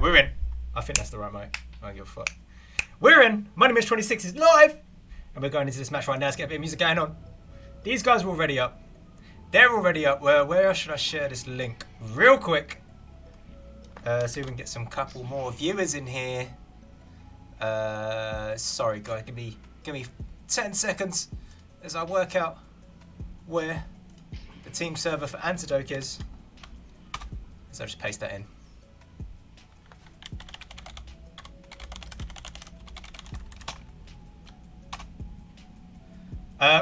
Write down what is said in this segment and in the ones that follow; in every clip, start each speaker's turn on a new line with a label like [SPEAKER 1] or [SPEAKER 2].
[SPEAKER 1] we're in. I think that's the right mic. I don't give a fuck. We're in. Moneymitch26 is live. And we're going into this match right now. Let's get a bit of music going on. These guys are already up. They're already up. Where should I share this link? Real quick. See if we can get some couple more viewers in here. Sorry guys, give me 10 seconds as I work out where the team server for Antidote is. So I'll just paste that in.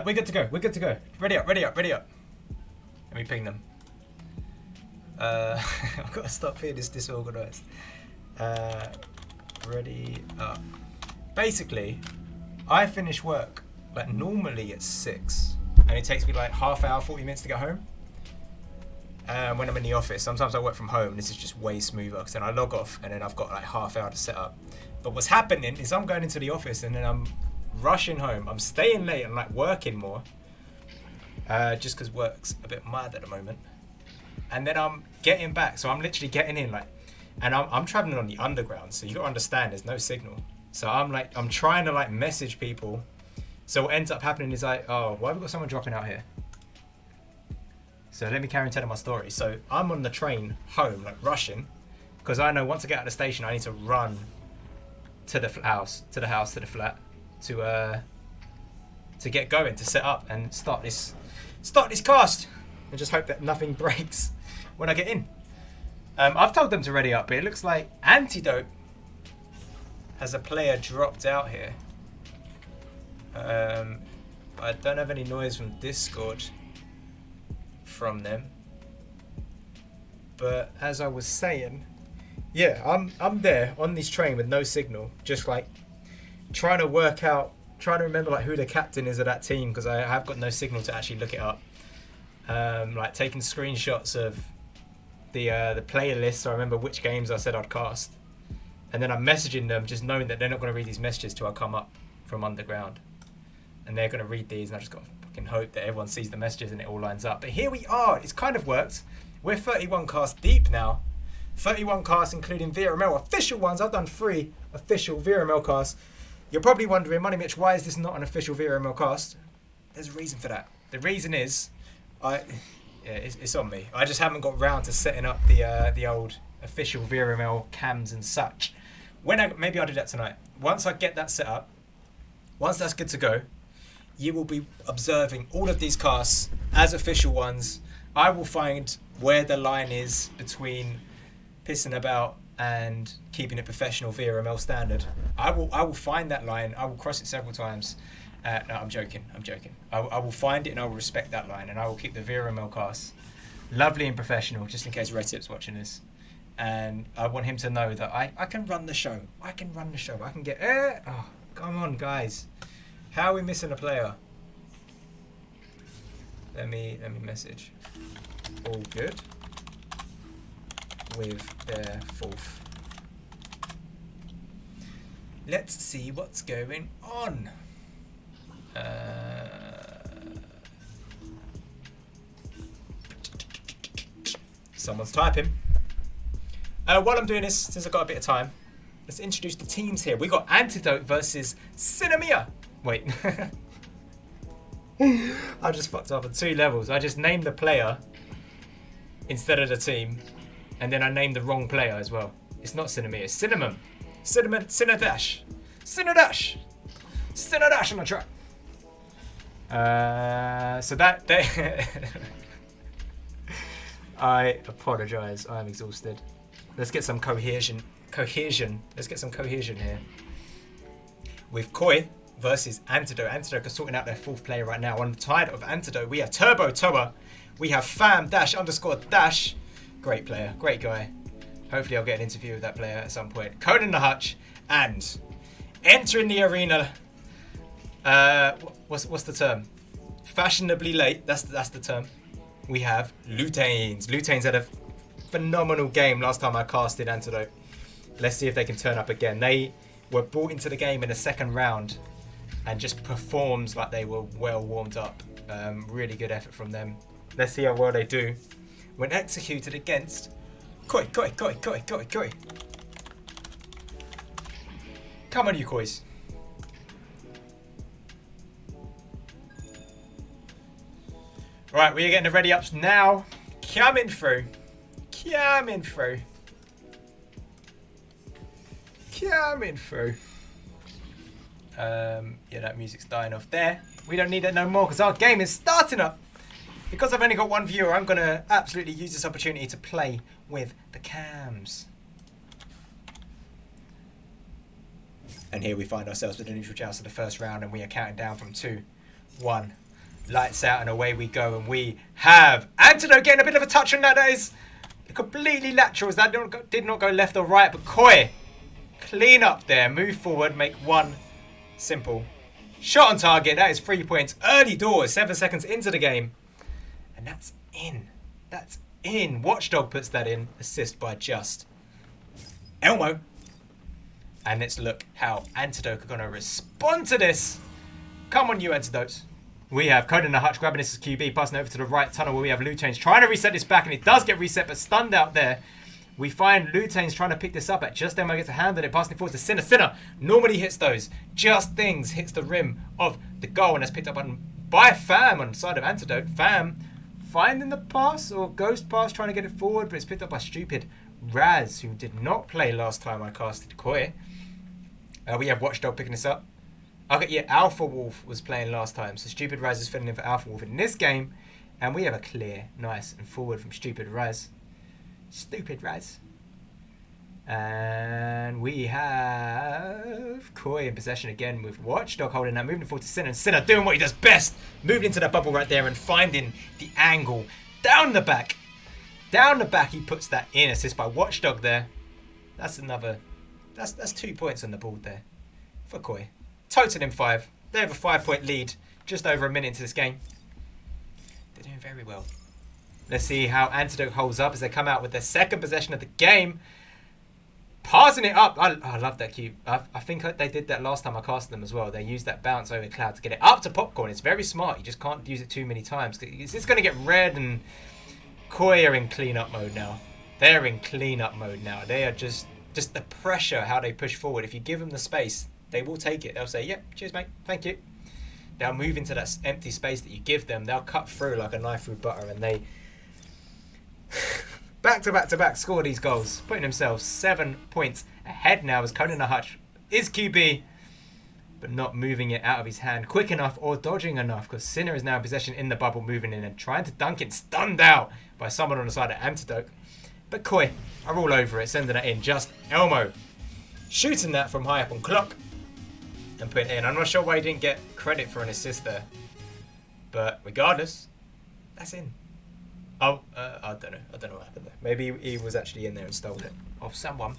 [SPEAKER 1] We're good to go. We're good to go. Ready up. Ready up. Ready up. Let me ping them. I've got to stop being this disorganized. Ready up. Basically, I finish work like normally at 6, and it takes me like half hour, 40 minutes to get home. When I'm in the office, sometimes I work from home. This is just way smoother because then I log off and then I've got like half hour to set up. But what's happening is I'm going into the office and then I'm rushing home. I'm staying late and like working more, just because work's a bit mad at the moment. And then I'm getting back, so I'm literally getting in like, and I'm traveling on the underground, so you gotta understand there's no signal. So I'm trying to like message people. So what ends up happening is like, oh, why have we got someone dropping out here? So let me carry on telling my story. So I'm on the train home, like rushing, because I know once I get out of the station, I need to run to the house, to the flat, to get going, to set up and start this cast, and just hope that nothing breaks when I get in. I've told them to ready up, but it looks like Antidote has a player dropped out here. I don't have any noise from Discord from them. But as I was saying, yeah, I'm there on this train with no signal, just like trying to remember like who the captain is of that team, because I have got no signal to actually look it up. Like taking screenshots of the player list so I remember which games I said I'd cast, and then I'm messaging them just knowing that they're not going to read these messages till I come up from underground, and they're going to read these, and I just got to fucking hope that everyone sees the messages and it all lines up. But here we are. It's kind of worked. We're 31 casts deep now. 31 casts including VRML official ones. I've done 3 official VRML casts. You're probably wondering, Moneymitch, why is this not an official VRML cast? There's a reason for that. The reason is, it's on me. I just haven't got round to setting up the old official VRML cams and such. Maybe I'll do that tonight. Once I get that set up, once that's good to go, you will be observing all of these casts as official ones. I will find where the line is between pissing about and keeping it professional VRML standard. I will find that line. I will cross it several times. No, I'm joking. I will find it and I will respect that line, and I will keep the VRML cast lovely and professional, just in case Red Tip's watching this. And I want him to know that I can run the show. I can get. Oh, come on, guys. How are we missing a player? Let me message. All good with their 4th. Let's see what's going on. Someone's typing. While I'm doing this, since I've got a bit of time, let's introduce the teams here. We got Antidote versus Cinemia. Wait. I just fucked up on 2 levels. I just named the player instead of the team, and then I named the wrong player as well. It's not Cinemia, it's Cinnamon. Cinedash on the track. So that I apologise. I am exhausted. Let's get some cohesion. Let's get some cohesion here. With Koi versus Antidote. Antidote are sorting out their 4th player right now. On the side of Antidote, we have Turbo Toa. We have Fam_Dash. Great player, great guy. Hopefully I'll get an interview with that player at some point. Conan the Hutch, and entering the arena. What's the term? Fashionably late. That's the term. We have Lutanes. Lutanes had a phenomenal game last time I casted Antidote. Let's see if they can turn up again. They were brought into the game in the 2nd round and just performed like they were well warmed up. Really good effort from them. Let's see how well they do when executed against Koi. Come on, you coys. Right, we are getting the ready ups now. Coming through. Coming through. Coming through. Yeah, that music's dying off there. We don't need it no more because our game is starting up. Because I've only got one viewer, I'm going to absolutely use this opportunity to play with the cams. And here we find ourselves with the neutral joust of the first round, and we are counting down from 2, 1. Lights out and away we go, and we have Antidote getting a bit of a touch on that. That is completely lateral, as that did not go left or right, but Koi, clean up there, move forward, make one simple shot on target. That is 3 points. Early doors, 7 seconds into the game. And that's in. That's in. Watchdog puts that in. Assist by just Elmo. And let's look how Antidote are going to respond to this. Come on, you Antidote. We have Conan in the hutch grabbing this as QB, passing over to the right tunnel where we have Lutanes trying to reset this back, and it does get reset, but stunned out there. We find Lutanes trying to pick this up at just Elmo gets a hand on it, passing it forward to Sinner. Sinner normally hits those. Just Things hits the rim of the goal, and that's picked up by Fam on the side of Antidote. Fam finding the pass, or ghost pass, trying to get it forward, but it's picked up by stupid Raz, who did not play last time I casted Koi. We have Watchdog picking this up. Okay, yeah, Alpha Wolf was playing last time, so Stupid Raz is filling in for Alpha Wolf in this game, and we have a clear, nice and forward from Stupid Raz. Stupid Raz. And we have Koi in possession again with Watchdog holding that, moving forward to Sinner, and Sinner doing what he does best, moving into that bubble right there and finding the angle down the back. Down the back, he puts that in, assist by Watchdog there. That's another, that's 2 points on the board there for Koi. Total in 5. They have a 5-point lead just over a minute into this game. They're doing very well. Let's see how Antidote holds up as they come out with their second possession of the game. Passing it up. I love that cube. I think they did that last time I cast them as well. They used that bounce over Cloud to get it up to Popcorn. It's very smart. You just can't use it too many times. It's going to get red, and Koi are in cleanup mode now. They're in cleanup mode now. They are just the pressure, how they push forward. If you give them the space, they will take it. They'll say, yep, cheers, mate. Thank you. They'll move into that empty space that you give them. They'll cut through like a knife through butter, and they back to back score these goals, putting themselves 7 points ahead now as Conan the Hutch is QB, but not moving it out of his hand quick enough or dodging enough, because Sinner is now in possession in the bubble, moving in and trying to dunk it, stunned out by someone on the side of Antidote. But Koi are all over it, sending it in. Just Elmo shooting that from high up on clock and putting it in. I'm not sure why he didn't get credit for an assist there, but regardless, that's in. Oh, I don't know what happened there. Maybe he was actually in there and stole it off someone.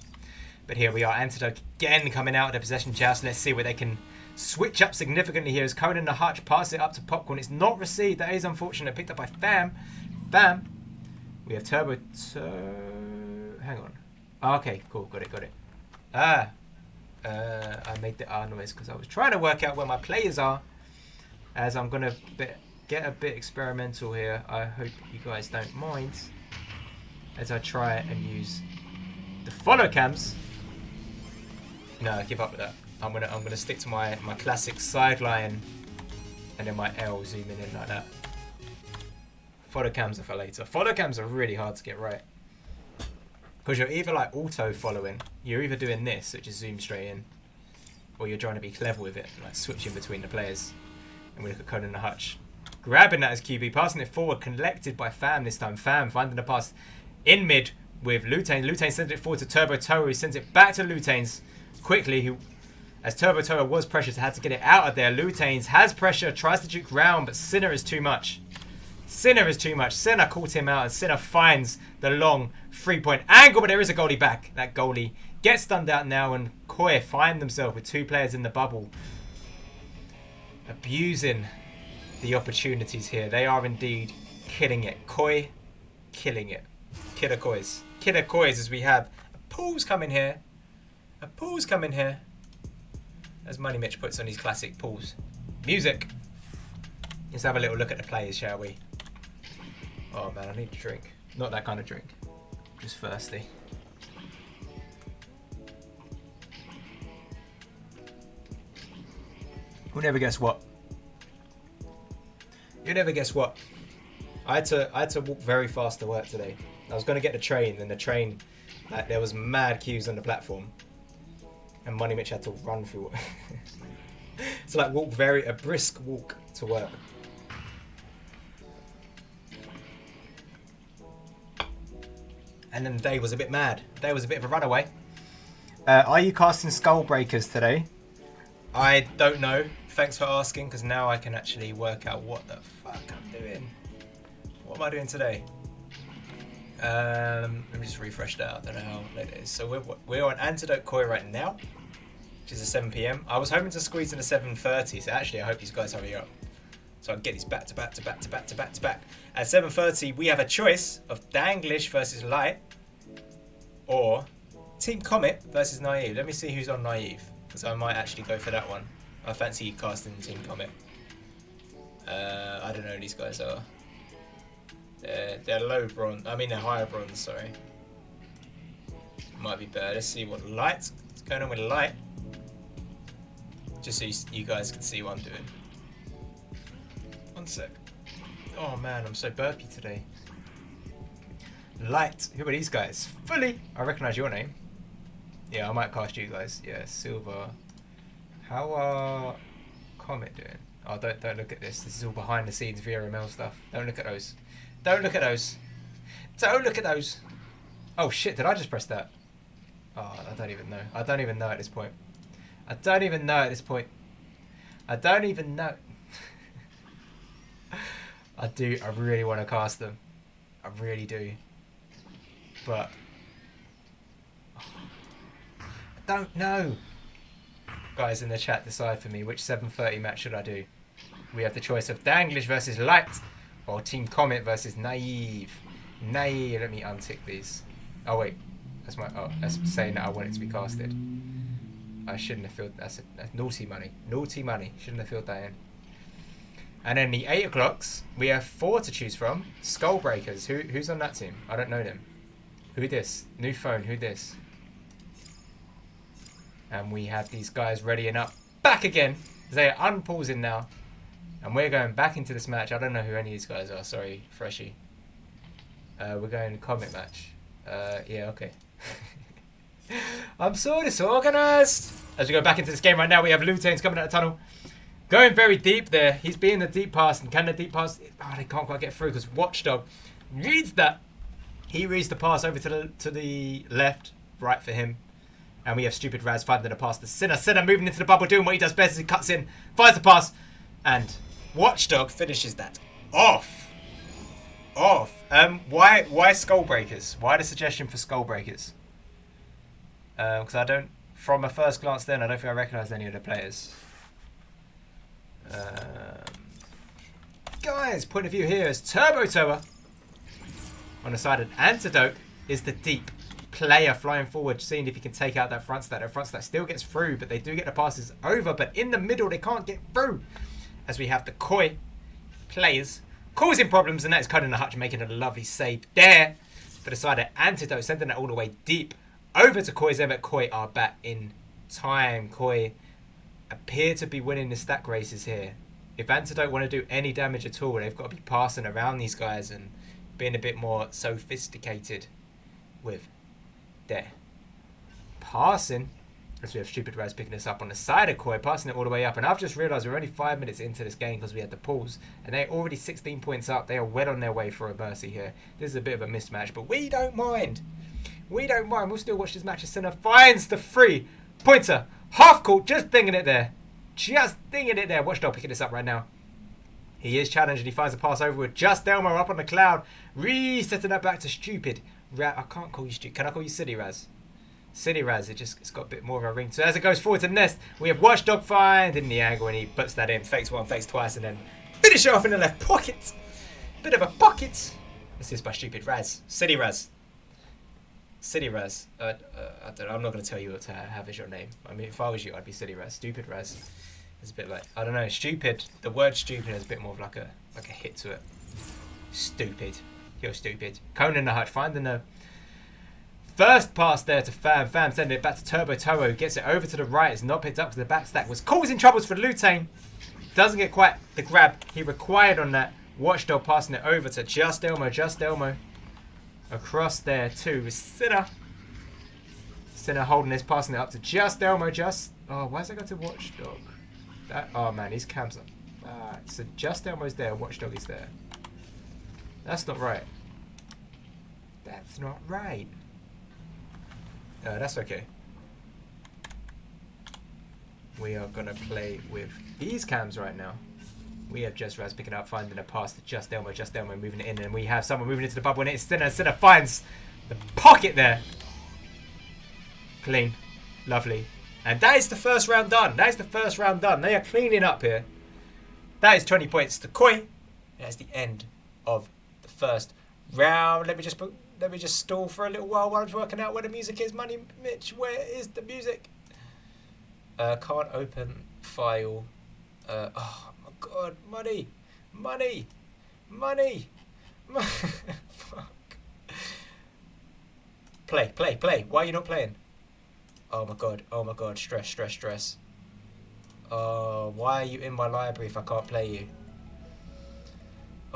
[SPEAKER 1] But here we are, Antidote again coming out of the possession joust. Let's see where they can switch up significantly here as Conan the Hutch passes it up to Popcorn. It's not received. That is unfortunate. Picked up by Fam. We have Turbo. Hang on. Oh, okay, cool. Got it. I made the R noise because I was trying to work out where my players are, as I'm going to get a bit experimental here. I hope you guys don't mind as I try and use the follow cams. No, give up with that. I'm gonna stick to my classic sideline and then my L zooming in like that. Follow cams are for later. Follow cams are really hard to get right, because you're either like auto following, you're either doing this, which is zoom straight in, or you're trying to be clever with it, like switching between the players. And we look at Conan the Hutch grabbing that as QB, passing it forward, collected by Fam this time. Fam finding the pass in mid with Lutanes. Lutanes sends it forward to Turbo Toa, who sends it back to Lutanes quickly, who, as Turbo Toa was pressured, had to get it out of there. Lutanes has pressure, tries to juke round, but Sinner is too much. Sinner caught him out, and Sinner finds the long 3-point angle, but there is a goalie back. That goalie gets stunned out now, and Koi find themselves with 2 players in the bubble, abusing the opportunities here. They are indeed killing it. Koi killing it. Killer Kois as we have a pause coming here. As Moneymitch puts on his classic pause music. Let's have a little look at the players, shall we? Oh man, I need a drink. Not that kind of drink. Just thirsty. You'll never guess what. You'll never guess what. I had to walk very fast to work today. I was going to get the train, and the train, like, there was mad queues on the platform, and Moneymitch had to run through. So like a brisk walk to work. And then the day was a bit mad. The day was a bit of a runaway. Are you casting Skull Breakers today? I don't know. Thanks for asking, because now I can actually work out what the fuck I'm doing. What am I doing today? Let me just refresh that. I don't know how late it is. So we're on Antidote Koi right now, which is at 7 PM. I was hoping to squeeze in a 7:30, so actually I hope these guys hurry up, so I can get these back to back to back to back to back to back. At 7:30, we have a choice of Danglish versus Light, or Team Comet versus Naive. Let me see who's on Naive, because I might actually go for that one. I fancy casting Team Comet. I don't know who these guys are. They're low bronze. I mean, they're higher bronze. Sorry. Might be better. Let's see what Light's going on with Light. Just so you guys can see what I'm doing. One sec. Oh man, I'm so burpy today. Light. Who are these guys? Fully. I recognise your name. Yeah, I might cast you guys. Yeah, Silver. How are Comet doing? Oh, don't look at this. This is all behind the scenes VRML stuff. Don't look at those. Don't look at those. Don't look at those. Oh shit, did I just press that? Oh, I don't even know. I don't even know at this point. I don't even know at this point. I don't even know. I really want to cast them. I really do. But I don't know. Guys in the chat, decide for me which 7:30 match should I do. We have the choice of Danglish versus Light, or Team Comet versus Naive. Naive. Let me untick these. Oh wait, that's my. Oh, that's saying that I want it to be casted. I shouldn't have filled. That's naughty money. Naughty money. Shouldn't have filled that in. And then the 8 o'clocks, we have 4 to choose from. Skull Breakers. Who's on that team? I don't know them. Who this? New phone. Who this? And we have these guys readying up back again. They are unpausing now. And we're going back into this match. I don't know who any of these guys are. Sorry, Freshie. We're going Comet match. Yeah, okay. I'm so disorganized. As we go back into this game right now, we have Lutane's coming out of the tunnel. Going very deep there. He's being the deep pass. And can the deep pass... Oh, they can't quite get through because Watchdog reads that. He reads the pass over to the left. Right for him. And we have Stupid Raz finding a pass to Sinner. Sinner moving into the bubble, doing what he does best as he cuts in. Fires the pass. And Watchdog finishes that off. Why Skull Breakers? Why the suggestion for Skull Breakers? Because I don't... From a first glance then, I don't think I recognise any of the players. Guys, point of view here is Turbo Tower. On the side of Antidote is the deep player flying forward, seeing if he can take out that front stat. That front stat still gets through, but they do get the passes over. But in the middle, they can't get through. As we have the Koi players causing problems, and that is Conan the Hutch making a lovely save there. For the side of Antidote, sending it all the way deep over to Koi. But Koi are back in time. Koi appear to be winning the stack races here. If Antidote want to do any damage at all, they've got to be passing around these guys and being a bit more sophisticated with their passing. As we have Stupid Raz picking this up on the side of Koi, passing it all the way up. And I've just realised we're only 5 minutes into this game because we had the pause. And they're already 16 points up. They are well on their way for a mercy here. This is a bit of a mismatch, but we don't mind. We don't mind. We'll still watch this match as Sinner finds the 3-pointer. Half court, just dinging it there. Just dinging it there. Watchdog picking this up right now. He is challenged and he finds a pass over with just Delmo up on the cloud. Resetting that back to Stupid. I can't call you Stupid. Can I call you City Raz? City Raz, it's got a bit more of a ring. So as it goes forward to Nest, we have Watchdog finding the angle and he puts that in. Fakes one, fakes twice, and then finish it off in the left pocket. Bit of a pocket. This is by Stupid Raz. City Raz. City Raz. I don't know. I'm not going to tell you what to have as your name. I mean, if I was you, I'd be City Raz. Stupid Raz. It's a bit like, I don't know, stupid. The word stupid has a bit more of like a hit to it. Stupid. You're stupid. Conan the Hutch finding First pass there to Fam. Fam sending it back to Turbo. Turbo gets it over to the right. It's not picked up to the back stack. Was causing troubles for Lutane. Doesn't get quite the grab he required on that. Watchdog passing it over to Just Elmo. Just Elmo. Across there to Sinner. Sinner holding this, passing it up to Just Elmo. Just. Oh, why has it got to Watchdog? Oh man, his cams up. So Just Elmo's there. Watchdog is there. That's not right. That's not right. That's okay. We are going to play with these cams right now. We have Just Raz picking up, finding a pass to Just Elmo. Just Elmo moving it in, and we have someone moving into the bubble, and it's Sinner. Sinner finds the pocket there. Clean. Lovely. And that is the first round done. That is the first round done. They are cleaning up here. That is 20 points to Koi. That's the end of the first round. Let me just stall for a little while I'm working out where the music is. Moneymitch, where is the music? Can't open file. Oh my god, money. Fuck. Play. Why are you not playing? Oh my god, stress. Why are you in my library if I can't play you?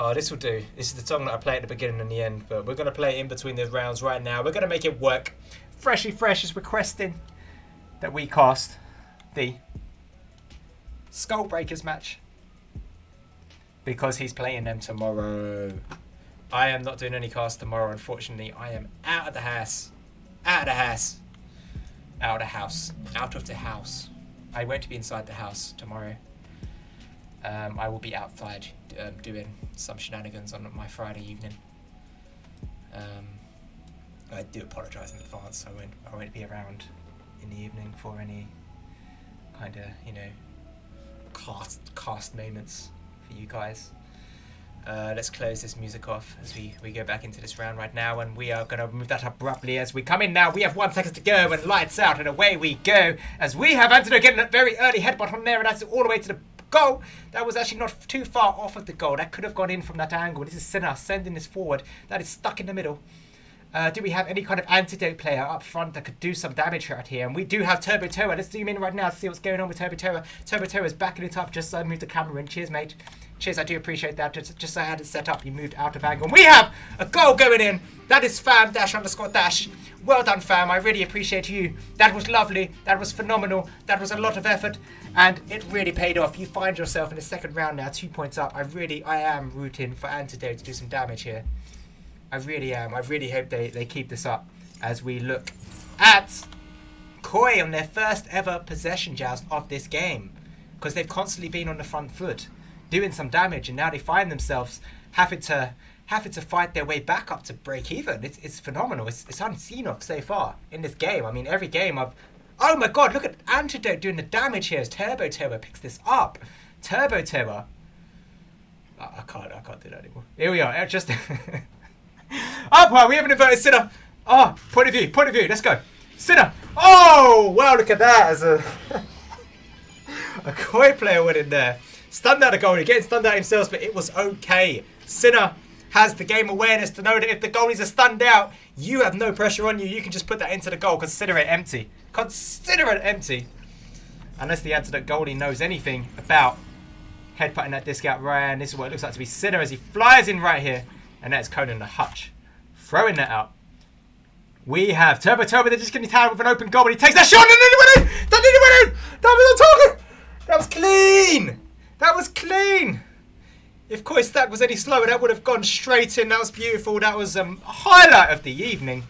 [SPEAKER 1] Oh, this will do. This is the song that I play at the beginning and the end, but we're going to play it in between the rounds right now. We're going to make it work. Freshy Fresh is requesting that we cast the Skull Breakers match because he's playing them tomorrow. I am not doing any cast tomorrow, unfortunately. I am out of the house. Out of the house. I won't be inside the house tomorrow. I will be outside doing some shenanigans on my Friday evening. I do apologise in advance. I won't be around in the evening for any kind of, cast moments for you guys. Let's close this music off as we go back into this round right now, and we are going to move that abruptly as we come in now. We have 1 second to go, and lights out, and away we go as we have Antidote getting a very early headbutt on there, and that's all the way to the goal. That was actually not too far off of the goal. That could have gone in from that angle. This is Sinner sending this forward. That is stuck in the middle. Do we have any kind of Antidote player up front that could do some damage out here? And we do have Turbo Toa. Let's zoom in right now to see what's going on with Turbo Toa. Turbo Toa is backing it up just so I moved the camera in. Cheers, mate. Cheers, I do appreciate that. Just so I had it set up, you moved out of angle. And we have a goal going in. That is fam_dash. Well done, fam. I really appreciate you. That was lovely. That was phenomenal. That was a lot of effort. And it really paid off. You find yourself in the second round now, 2 points up. I am rooting for Antidote to do some damage here. I really am. I really hope they keep this up as we look at Koi on their first ever possession joust of this game. Because they've constantly been on the front foot, doing some damage, and now they find themselves having to fight their way back up to break even. It's phenomenal. It's unseen of so far in this game. I mean, every game oh my god, look at Antidote doing the damage here as Turbo Toa picks this up. Turbo Toa. I can't do that anymore. Here we are. Just umpire, we have an inverted Sinner. Oh, point of view. Let's go. Sinner. Oh, wow, look at that as a Koi player went in there. Stunned out a goalie, getting stunned out himself, but it was okay. Sinner has the game awareness to know that if the goalies are stunned out, you have no pressure on you. You can just put that into the goal. Consider it empty. Unless the Antidote goalie knows anything about headbutting that disc out right. And this is what it looks like to be Sinner as he flies in right here. And that's Conan the Hutch throwing that out. We have Turbo Toa, they're just getting tired with an open goal, but he takes that shot and then he went in! That was on target! That was clean! If Koi stack was any slower, that would have gone straight in. That was beautiful. That was a highlight of the evening.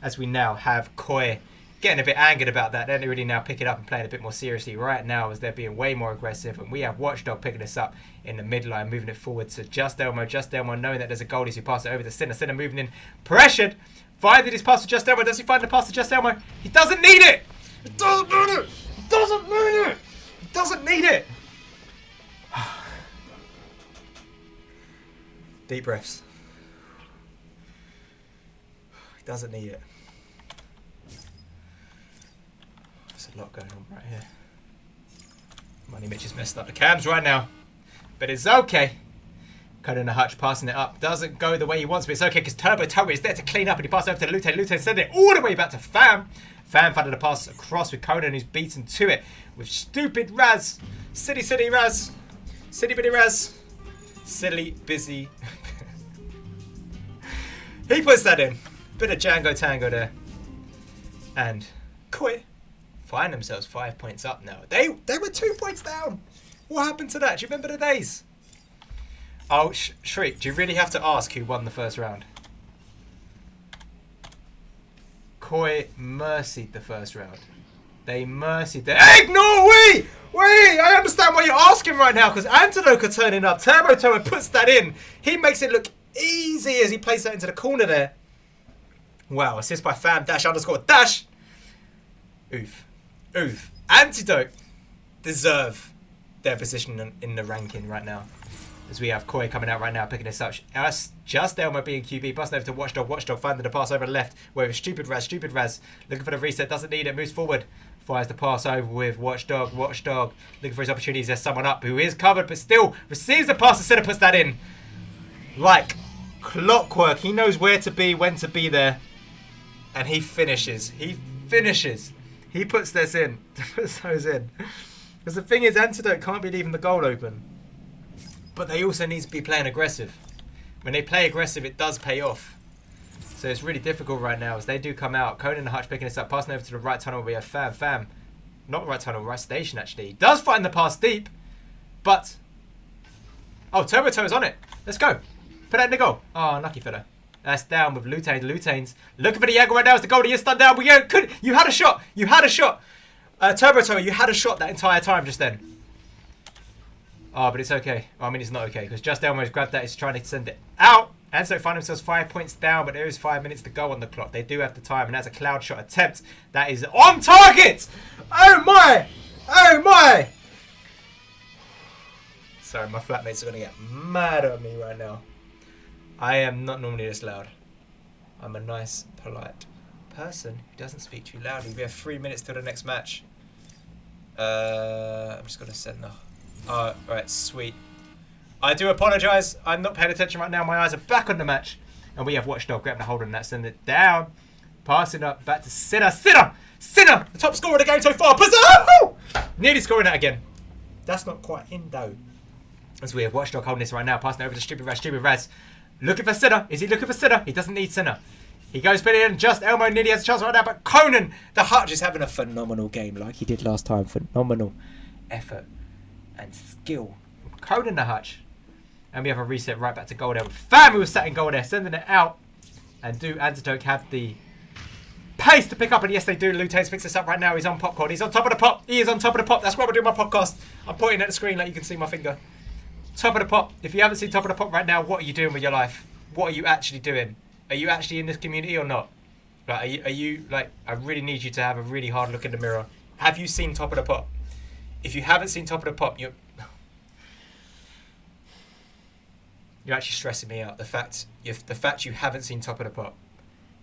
[SPEAKER 1] As we now have Koi getting a bit angered about that. They're really now picking up and playing a bit more seriously right now as they're being way more aggressive. And we have Watchdog picking this up in the midline, moving it forward to Just Elmo. Just Elmo knowing that there's a goalie, so he passes it over to Sinner. Sinner moving in, pressured. Finding his pass to Just Elmo. Does he find the pass to Just Elmo? He doesn't need it! Deep breaths. He doesn't need it. There's a lot going on right here. Moneymitch has messed up the cams right now. But it's okay. Conan the Hutch passing it up. Doesn't go the way he wants, but it's okay because Turbo is there to clean up and he passes over to Lute. Lute sends it all the way back to Fam. Fam finding a pass across with Conan, who's beaten to it with stupid Raz. Silly Raz. Silly bitty Raz. Silly busy. He puts that in. Bit of Django Tango there. And Koi find themselves 5 points up now. They were 2 points down. What happened to that? Do you remember the days? Oh, Shriek, do you really have to ask who won the first round? Koi mercied the first round. They mercied the... Ignore! Wait! I understand why you're asking right now, because Antidote are turning up. Turbo puts that in. He makes it look easy as he plays that into the corner there. Wow, assist by Fam, dash underscore dash. Oof. Antidote deserve their position in the ranking right now. As we have Koi coming out right now, picking this up. Us, just Elmo being QB, busting over to Watchdog. Watchdog finding the pass over the left. Where with stupid Raz. Looking for the reset, doesn't need it, moves forward. Fires the pass over with Watchdog. Looking for his opportunities. There's someone up who is covered, but still receives the pass instead of puts that in. Like clockwork. He knows where to be, when to be there. And he finishes. He puts this in. Puts those in. Because the thing is, Antidote can't be leaving the goal open. But they also need to be playing aggressive. When they play aggressive, it does pay off. So it's really difficult right now as they do come out. Conan the Hutch picking this up, passing over to the right tunnel. We have Fam. Not right tunnel, right station actually. He does find the pass deep. But... oh, Turbo is on it. Let's go. Put that in the goal. Oh, unlucky fella. That's down with Lutanes. Lutanes looking for the angle right now. It's the goal. He is stunned down. You had a shot. Turbo, you had a shot that entire time just then. Oh, but it's okay. Well, I mean, it's not okay because Just Elmo's grabbed that. He's trying to send it out. And so find themselves 5 points down, but there is 5 minutes to go on the clock. They do have the time, and that's a cloud shot attempt. That is on target. Oh my. Sorry, my flatmates are going to get mad at me right now. I am not normally this loud. I'm a nice, polite person who doesn't speak too loudly. We have 3 minutes till the next match. I'm just going to send the... oh, right, sweet. I do apologise. I'm not paying attention right now. My eyes are back on the match. And we have Watchdog grabbing a hold on that. Send it down. Passing up back to Sinner. The top scorer of the game so far. Oh! Nearly scoring that again. That's not quite in though. As we have Watchdog holding this right now. Passing over to Stupid Raz. Looking for Sinner. Is he looking for Sinner? He doesn't need Sinner. He goes spinning in. Just Elmo nearly has a chance right now. But Conan the Hutch is having a phenomenal game like he did last time. Phenomenal effort and skill. Conan the Hutch. And we have a reset right back to goal there. Fam, who was sat in goal there, sending it out. And do Antidote have the pace to pick up? And yes, they do. Lutanes picks this up right now. He's on popcorn. He's on top of the pop. He is on top of the pop. That's why we're doing my podcast. I'm pointing at the screen like you can see my finger. Top of the pop. If you haven't seen top of the pop right now, what are you doing with your life? What are you actually doing? Are you actually in this community or not? Like, are you like, I really need you to have a really hard look in the mirror. Have you seen top of the pop? If you haven't seen top of the pop, you're actually stressing me out. The fact you haven't seen top of the pop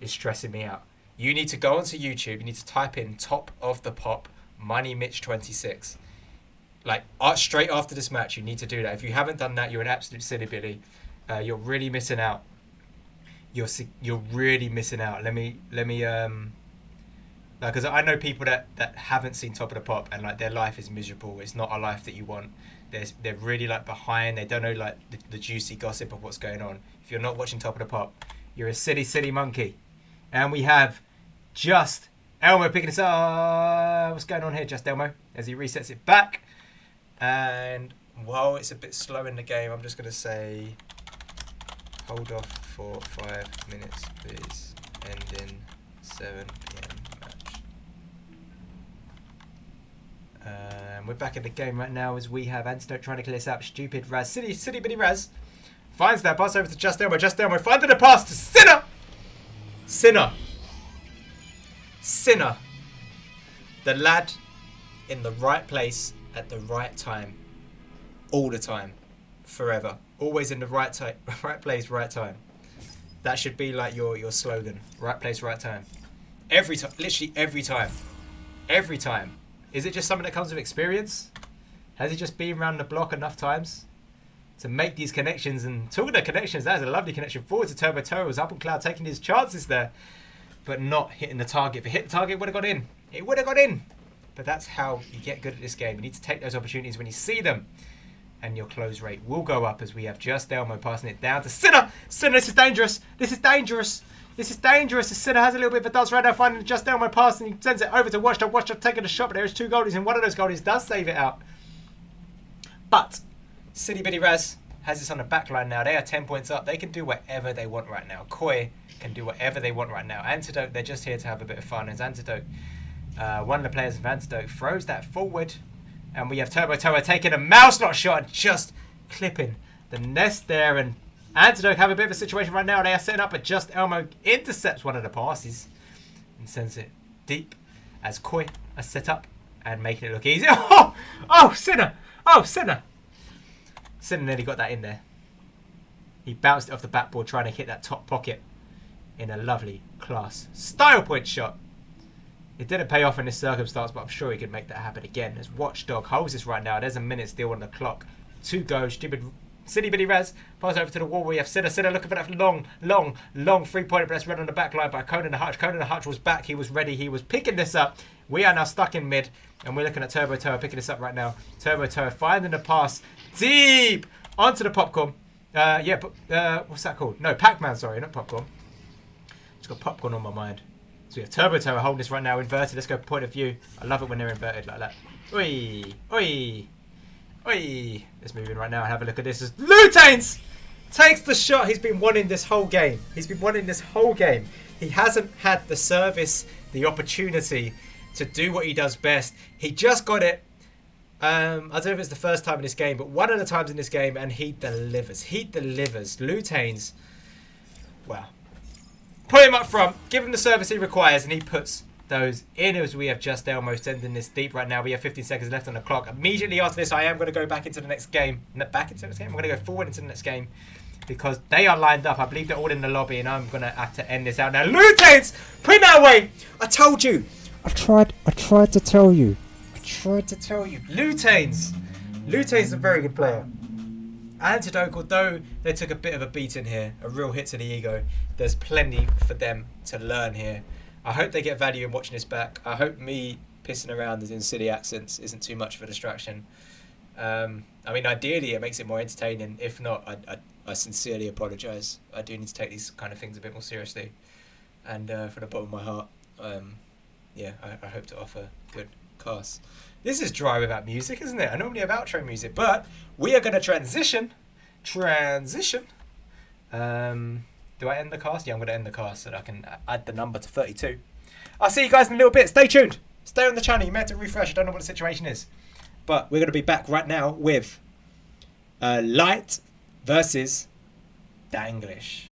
[SPEAKER 1] is stressing me out. You need to go onto YouTube. You need to type in top of the pop Moneymitch26. Like straight after this match, you need to do that. If you haven't done that, you're an absolute silly billy. You're really missing out. You're really missing out. Let me because I know people that haven't seen top of the pop and like their life is miserable. It's not a life that you want. They're really like behind. They don't know like the juicy gossip of what's going on. If you're not watching top of the pop, you're a silly monkey. And we have Just Elmo picking this up. What's going on here, Just Elmo? As he resets it back. And while it's a bit slow in the game, I'm just going to say hold off for 5 minutes, please. Ending 7 p.m. match. We're back in the game right now as we have Antidote trying to clear this up. Stupid Raz. Silly bitty Raz. Finds that pass over to Just Elmo. Just Elmo finding the pass to Sinner. The lad in the right place at the right time. All the time. Forever. Always in the right place, right time. That should be like your slogan. Right place, right time. Every time. Literally every time. Every time. Is it just something that comes with experience? Has he just been around the block enough times? to make these connections. And talking of connections, that is a lovely connection forward to Turbo Turbo. Was up on Cloud taking his chances there, but not hitting the target. If it hit the target, it would have got in. It would have got in. But that's how you get good at this game. You need to take those opportunities when you see them, and your close rate will go up, as we have just Elmo passing it down to Sinner. Sinner, this is dangerous. This is dangerous. This is dangerous. The Sinner has a little bit of a dance right now, finding just Elmo pass, and he sends it over to Watchdog. Watchdog taking a shot, but there's 2 goalies, and one of those goalies does save it out. But City Bitty Raz has this on the back line now. They are 10 points up. They can do whatever they want right now. Koi can do whatever they want right now. Antidote, they're just here to have a bit of fun. As Antidote, one of the players of Antidote, throws that forward. And we have Turbo Turbo taking a mouse lock shot and just clipping the nest there. And Antidote have a bit of a situation right now. They are setting up, but just Elmo intercepts one of the passes and sends it deep as Koi are set up and making it look easy. Oh, Sinner! Oh, Sinner! Sinner nearly got that in there. He bounced it off the backboard trying to hit that top pocket in a lovely class style point shot. It didn't pay off in this circumstance, but I'm sure he could make that happen again. As Watchdog holds this right now. There's a minute still on the clock. 2 go. Stupid City Bitty Raz. Pass over to the wall. We have Sinner. Sinner looking for that long 3-pointer, but that's run on the back line by Conan the Hutch. Conan the Hutch was back. He was ready. He was picking this up. We are now stuck in mid, and we're looking at Turbo Turbo picking this up right now. Turbo Turbo finding the pass deep onto the popcorn. What's that called? No, Pac-Man, sorry, not popcorn. Just got popcorn on my mind. So we have Turbo Turbo holding this right now, inverted. Let's go point of view. I love it when they're inverted like that. Oi! Oi! Oi! Let's move in right now and have a look at this. As Lutanes takes the shot he's been wanting this whole game. He's been wanting this whole game. He hasn't had the service, the opportunity to do what he does best. He just got it. I don't know if it's the first time in this game, but one of the times in this game, and he delivers. He delivers. Lutanes, well, put him up front, give him the service he requires, and he puts those in. As we have just Elmo sending this deep right now. We have 15 seconds left on the clock. Immediately after this, I am going to go back into the next game. Back into the next game? I'm going to go forward into the next game because they are lined up. I believe they're all in the lobby, and I'm going to have to end this out now. Lutanes, put him that way. I told you. I tried to tell you. Lutanes is a very good player. Antidote, although they took a bit of a beating here, a real hit to the ego, there's plenty for them to learn here. I hope they get value in watching this back. I hope me pissing around as in city accents isn't too much of a distraction. I mean, ideally it makes it more entertaining. If not, I sincerely apologise. I do need to take these kind of things a bit more seriously. And from the bottom of my heart, I hope to offer good casts. This is dry without music, isn't it? I normally have outro music, but we are going to transition. Do I end the cast? Yeah, I'm going to end the cast so that I can add the number to 32. I'll see you guys in a little bit. Stay tuned. Stay on the channel. You may have to refresh. I don't know what the situation is. But we're going to be back right now with Light versus Danglish.